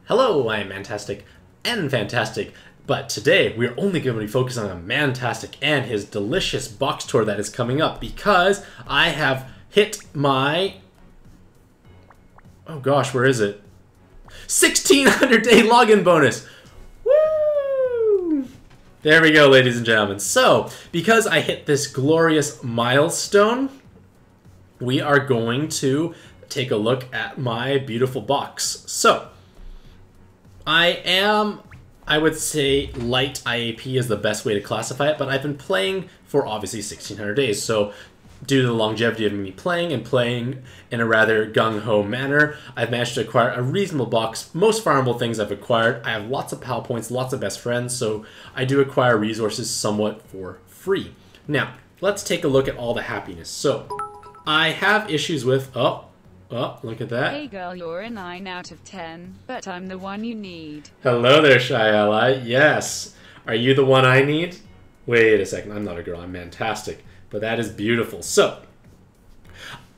Hello, I am Mantastic and Fantastic, but today we're only going to be focusing on Mantastic and his delicious box tour that is coming up because I have hit my... oh gosh, where is it? 1600-day login bonus! Woo! There we go, ladies and gentlemen. So, because I hit this glorious milestone, we are going to take a look at my beautiful box. So, I would say light IAP is the best way to classify it, but I've been playing for obviously 1600 days, so due to the longevity of me playing and playing in a rather gung-ho manner, I've managed to acquire a reasonable box. Most farmable things I've acquired. I have lots of PAL points, lots of best friends, so I do acquire resources somewhat for free. Now, let's take a look at all the happiness. So, I have issues with... oh, look at that. Hey girl, you're a 9 out of 10, but I'm the one you need. Hello there, Shy Ally. Yes. Are you the one I need? Wait a second. I'm not a girl. I'm Mantastic. But that is beautiful. So,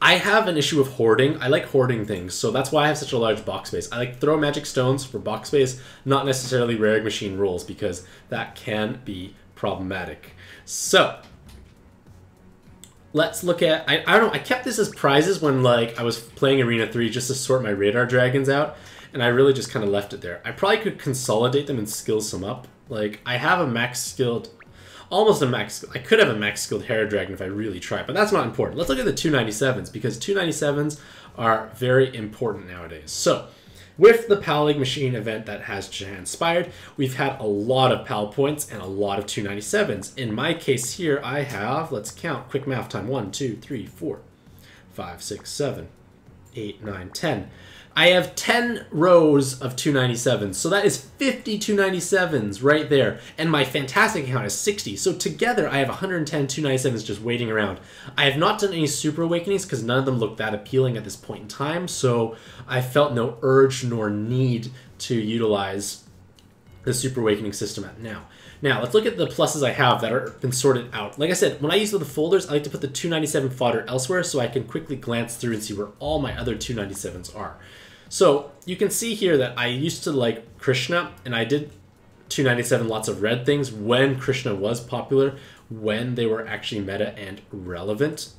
I have an issue with hoarding. I like hoarding things, so that's why I have such a large box space. I like throw magic stones for box space, not necessarily rare machine rules, because that can be problematic. So, let's look at... I don't know, I kept this as prizes when like I was playing Arena 3 just to sort my radar dragons out, and I really just kind of left it there. I probably could consolidate them and skill some up. Like, I have a max skilled... almost a max... I could have a max skilled Hera Dragon if I really tried, but that's not important. Let's look at the 297s, because 297s are very important nowadays. So, with the PAL League Machine event that has transpired, we've had a lot of PAL points and a lot of 297s. In my case here, I have, let's count, quick math time, 1, 2, 3, 4, 5, 6, 7, 8, 9, 10. I have 10 rows of 297s, so that is 50 297s right there. And my Fantastic account is 60, so together I have 110 297s just waiting around. I have not done any Super Awakenings because none of them look that appealing at this point in time, so I felt no urge nor need to utilize the Super Awakening system at now. Now, let's look at the pluses I have that are been sorted out. Like I said, when I use the folders, I like to put the 297 fodder elsewhere so I can quickly glance through and see where all my other 297s are. So, you can see here that I used to like Krishna, and I did 297 lots of red things when Krishna was popular, when they were actually meta and relevant.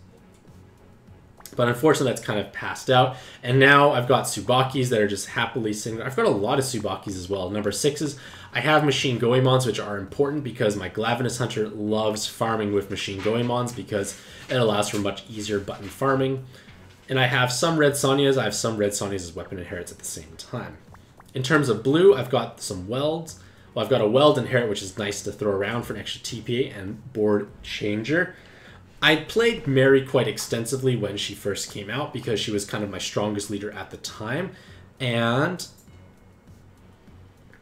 But unfortunately, that's kind of passed out. And now I've got Tsubakis that are just happily sitting. I've got a lot of Tsubakis as well. Number 6s, I have Machine Goemons, which are important because my Glavenus Hunter loves farming with Machine Goemons because it allows for much easier button farming. And I have some Red Sonias. I have some Red Sonias as weapon inherits at the same time. In terms of blue, I've got some Welds. Well, I've got a Weld inherit, which is nice to throw around for an extra TPA and board changer. I played Mary quite extensively when she first came out because she was kind of my strongest leader at the time. And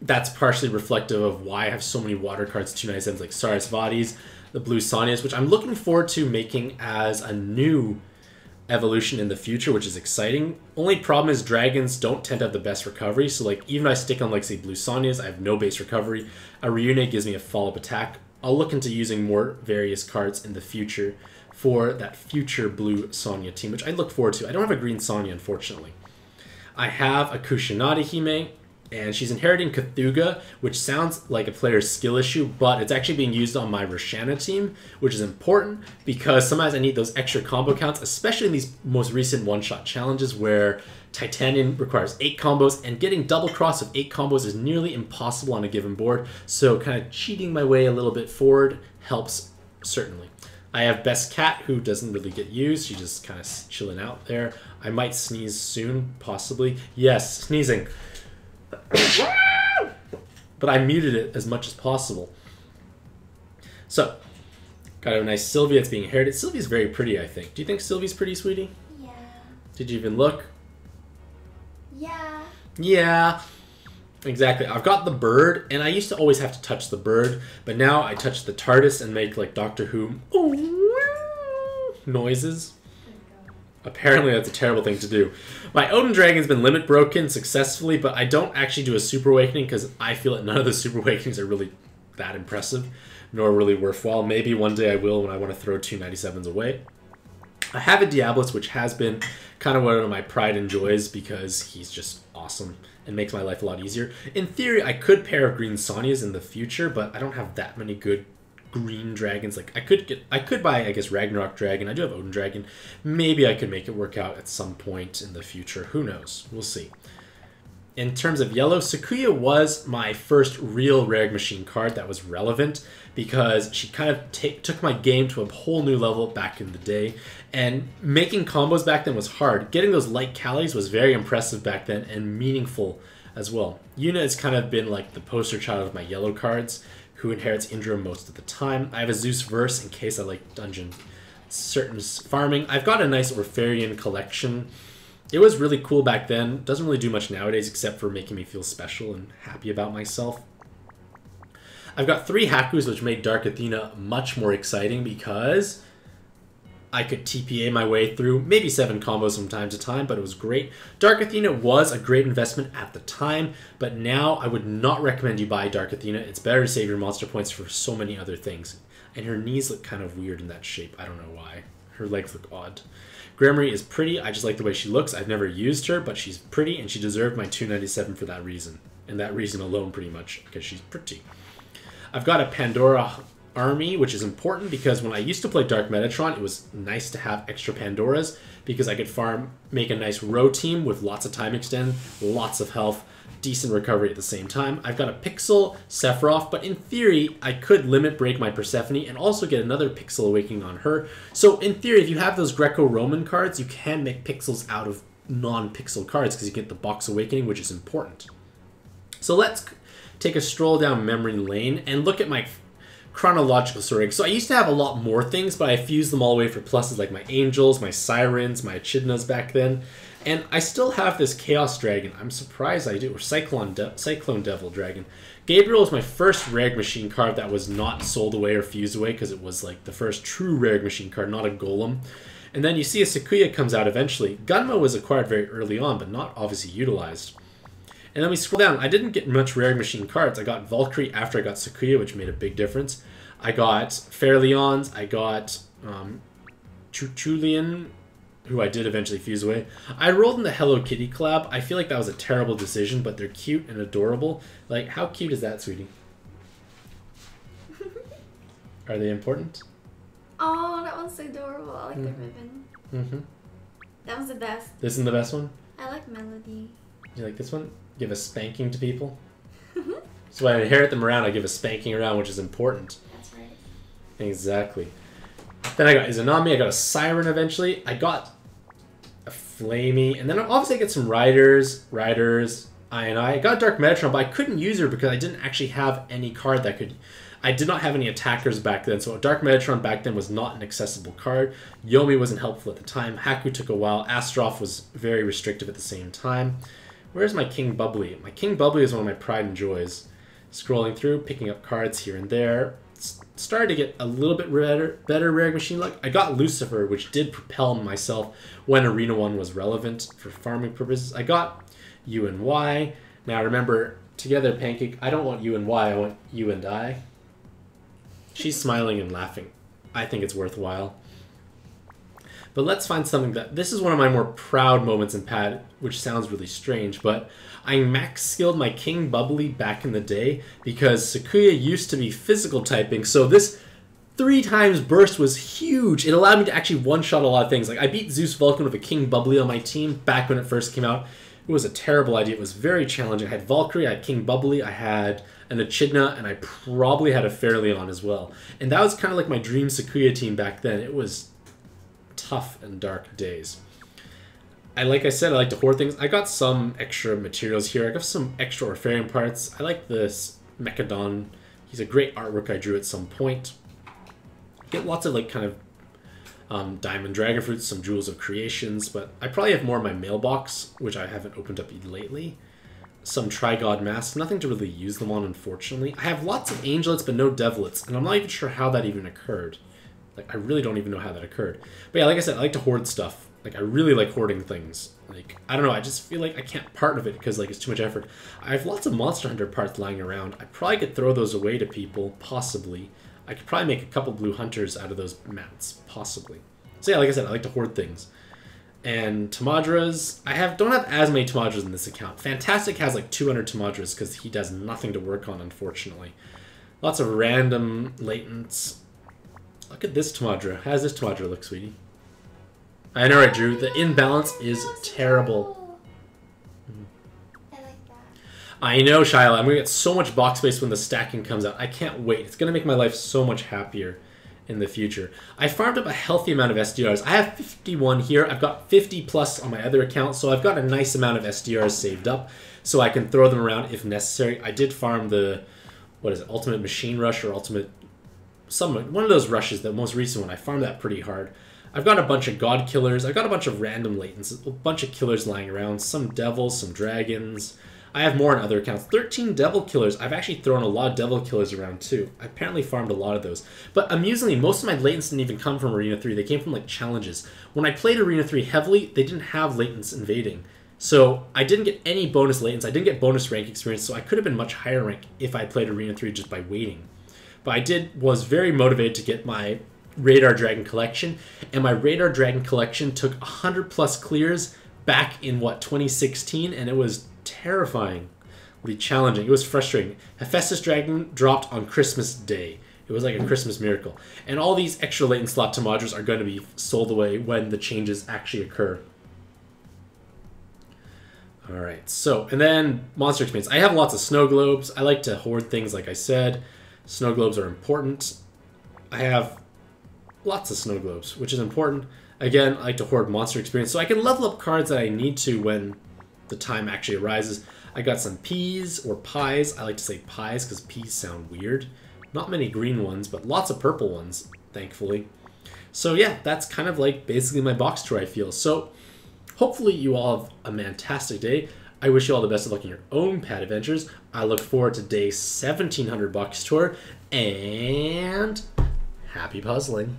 that's partially reflective of why I have so many water cards, 297s like Sarasvatis, the blue Sonias, which I'm looking forward to making as a new evolution in the future, which is exciting. Only problem is dragons don't tend to have the best recovery, so like even if I stick on like say blue Sonias, I have no base recovery. A Reunite gives me a follow-up attack. I'll look into using more various cards in the future for that future blue Sonya team, which I look forward to. I don't have a green Sonya, unfortunately. I have a Kusanagi Hime, and she's inheriting Cthulhu, which sounds like a player's skill issue, but it's actually being used on my Roshana team, which is important because sometimes I need those extra combo counts, especially in these most recent one-shot challenges where Titanium requires 8 combos, and getting double cross of 8 combos is nearly impossible on a given board, so kind of cheating my way a little bit forward helps, certainly. I have Best Cat, who doesn't really get used. She's just kind of chilling out there. I might sneeze soon, possibly. Yes, sneezing. But I muted it as much as possible. So, got a nice Sylvia that's being inherited. Sylvia's very pretty, I think. Do you think Sylvia's pretty, sweetie? Yeah. Did you even look? Yeah. Yeah. Exactly. I've got the bird, and I used to always have to touch the bird, but now I touch the TARDIS and make like Doctor Who noises. Apparently that's a terrible thing to do. My Odin Dragon's been limit broken successfully, but I don't actually do a Super Awakening because I feel that none of the Super Awakenings are really that impressive, nor really worthwhile. Maybe one day I will when I want to throw 297s away. I have a Diablos, which has been kind of one of my pride and joys because he's just awesome and makes my life a lot easier. In theory, I could pair Green Sonias in the future, but I don't have that many good green dragons. Like I could buy, I guess, Ragnarok Dragon. I do have Odin Dragon. Maybe I could make it work out at some point in the future. Who knows? We'll see. In terms of yellow, Sakuya was my first real Rare Machine card that was relevant because she kind of took my game to a whole new level back in the day. And making combos back then was hard. Getting those light Callies was very impressive back then and meaningful as well. Yuna has kind of been like the poster child of my yellow cards, who inherits Indra most of the time. I have a Zeus Verse in case I like dungeon certain farming. I've got a nice Orpharian collection. It was really cool back then. Doesn't really do much nowadays except for making me feel special and happy about myself. I've got 3 Hakus, which made Dark Athena much more exciting because I could TPA my way through maybe 7 combos from time to time, but it was great. Dark Athena was a great investment at the time, but now I would not recommend you buy Dark Athena. It's better to save your monster points for so many other things. And her knees look kind of weird in that shape. I don't know why. Her legs look odd. Gremory is pretty. I just like the way she looks. I've never used her, but she's pretty, and she deserved my $297 for that reason. And that reason alone, pretty much, because she's pretty. I've got a Pandora army, which is important because when I used to play Dark Metatron, it was nice to have extra Pandoras because I could make a nice row team with lots of time extend, lots of health, decent recovery at the same time. I've got a Pixel Sephiroth, but in theory, I could limit break my Persephone and also get another Pixel Awakening on her. So in theory, if you have those Greco-Roman cards, you can make pixels out of non-pixel cards because you get the Box Awakening, which is important. So let's take a stroll down memory lane and look at my chronological sorting. So I used to have a lot more things, but I fused them all away for pluses like my Angels, my Sirens, my Echidnas back then. And I still have this Chaos Dragon. I'm surprised I do. Or Cyclone Devil Dragon. Gabriel was my first Rare Machine card that was not sold away or fused away because it was like the first true Rare Machine card, not a Golem. And then you see a Sakuya comes out eventually. Gunma was acquired very early on, but not obviously utilized. And then we scroll down. I didn't get much Rare Machine cards. I got Valkyrie after I got Sakuya, which made a big difference. I got Fairleons. I got Chuchulian, who I did eventually fuse away. I rolled in the Hello Kitty collab. I feel like that was a terrible decision, but they're cute and adorable. Like, how cute is that, sweetie? Are they important? Oh, that one's so adorable. I like the ribbon. Mm-hmm. That was the best. This is the best one? I like Melody. You like this one? Give a spanking to people? So when I inherit them around, I give a spanking around, which is important. That's right. Exactly. Then I got Izanami, I got a Siren eventually. I got a Flamey, and then obviously I get some Riders, I got Dark Metatron, but I couldn't use her because I didn't actually have any card that could... I did not have any attackers back then, so Dark Metatron back then was not an accessible card. Yomi wasn't helpful at the time. Haku took a while. Astroth was very restrictive at the same time. Where's my King Bubbly? My King Bubbly is one of my pride and joys. Scrolling through, picking up cards here and there. Started to get a little bit better Rare Machine luck. I got Lucifer, which did propel myself when Arena 1 was relevant for farming purposes. I got U and Y. Now remember, together, Pancake, I don't want you and Y, I want you and I. She's smiling and laughing. I think it's worthwhile. But let's find something that... This is one of my more proud moments in Pad, which sounds really strange, but I max skilled my King Bubbly back in the day because Sakuya used to be physical typing, so this 3 times burst was huge. It allowed me to actually one-shot a lot of things. Like, I beat Zeus Vulcan with a King Bubbly on my team back when it first came out. It was a terrible idea. It was very challenging. I had Valkyrie, I had King Bubbly, I had an Echidna, and I probably had a Fairleon as well. And that was kind of like my dream Sakuya team back then. It was tough and dark days. Like I said, I like to hoard things. I got some extra materials here. I got some extra Orpharian parts. I like this Mechadon. He's a great artwork I drew at some point. Get lots of like kind of Diamond Dragon Fruits, some Jewels of Creations, but I probably have more in my mailbox, which I haven't opened up lately. Some Trigod Masks, nothing to really use them on, unfortunately. I have lots of Angelets, but no Devilets, and I'm not even sure how that even occurred. Like, I really don't even know how that occurred. But yeah, like I said, I like to hoard stuff. Like, I really like hoarding things. Like, I don't know, I just feel like I can't part of it because, like, it's too much effort. I have lots of Monster Hunter parts lying around. I probably could throw those away to people, possibly. I could probably make a couple Blue Hunters out of those mats, possibly. So yeah, like I said, I like to hoard things. And Tamadras, don't have as many Tamadras in this account. Fantastic has like 200 Tamadras because he does nothing to work on, unfortunately. Lots of random latents. Look at this Tamadra. How does this Tamadra look, sweetie? I know, right, Drew? The imbalance is terrible. I like that. I know, Shyla. I'm going to get so much box space when the stacking comes out. I can't wait. It's going to make my life so much happier in the future. I farmed up a healthy amount of SDRs. I have 51 here. I've got 50 plus on my other account, so I've got a nice amount of SDRs saved up so I can throw them around if necessary. I did farm the, what is it, Ultimate Machine Rush or Ultimate... one of those rushes, the most recent one. I farmed that pretty hard. I've got a bunch of God Killers. I've got a bunch of random latents, a bunch of killers lying around, some devils, some dragons. I have more on other accounts. 13 Devil Killers. I've actually thrown a lot of Devil Killers around too. I apparently farmed a lot of those. But amusingly, most of my latents didn't even come from Arena 3. They came from like challenges. When I played Arena 3 heavily, they didn't have latents invading. So I didn't get any bonus latents. I didn't get bonus rank experience, so I could have been much higher rank if I played Arena 3 just by waiting. But was very motivated to get my Radar Dragon collection, and my Radar Dragon collection took 100 plus clears back in, 2016, and it was terrifyingly challenging. It was frustrating. Hephaestus Dragon dropped on Christmas Day. It was like a Christmas miracle. And all these extra latent slot Tamadras are going to be sold away when the changes actually occur. Alright, so, and then monster experience. I have lots of snow globes. I like to hoard things, like I said. Snow globes are important. I have lots of snow globes, which is important. Again, I like to hoard monster experience so I can level up cards that I need to when the time actually arises. I got some peas or pies. I like to say pies because peas sound weird. Not many green ones, but lots of purple ones, thankfully. So yeah, that's kind of like basically my box tour, I feel. So hopefully you all have a fantastic day. I wish you all the best of luck in your own pad adventures. I look forward to day 1700 box tour, and happy puzzling.